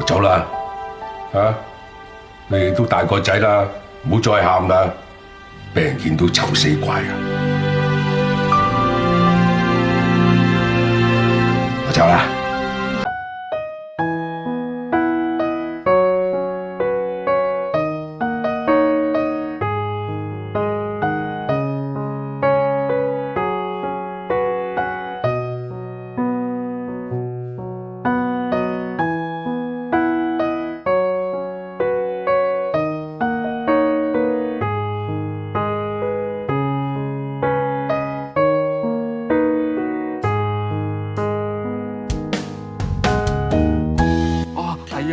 走啦，你哋都大個仔啦，唔好再喊啦，俾人見到醜死怪啊！我走啦。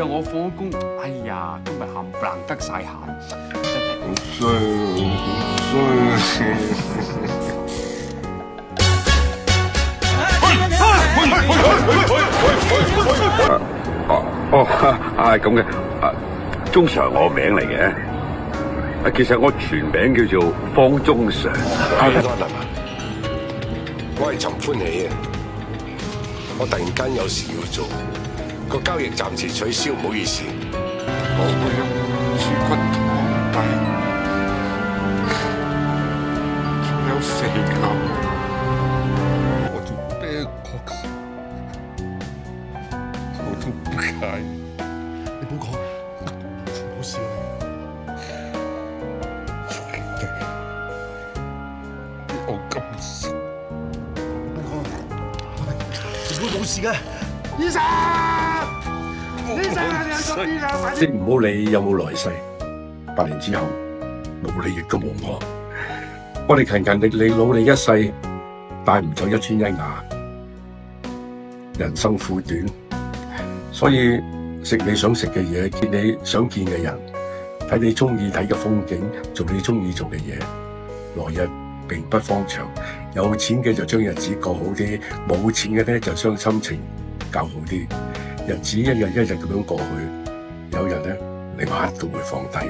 我放咗工，哎呀，今日冚唪唥得晒閒，真係好衰咁嘅，鐘 Sir 我名嚟嘅，其實我全名叫做方中常。安啊，我係陳歡喜啊，我突然間有事要做。個交易暫時取消，唔好意思。我會有豬骨湯底，仲有肥牛，我做咩角色我都唔介意。你唔好講，冇事啦。我咁死，你唔好講，你會冇事嘅。醫生，醫生，你喺邊啊？你唔好理有冇來世，8年之後冇你亦都冇我。我哋勤勤力力努力一世，帶唔走一磚一瓦。人生苦短，所以食你想食嘅嘢，見你想見嘅人，睇你中意睇嘅風景，做你中意做嘅嘢。來日並不方長，有錢嘅就將日子過好啲，冇錢嘅咧就將心情搞好啲，日子一日一日咁樣過去，有日咧你乜都會放低。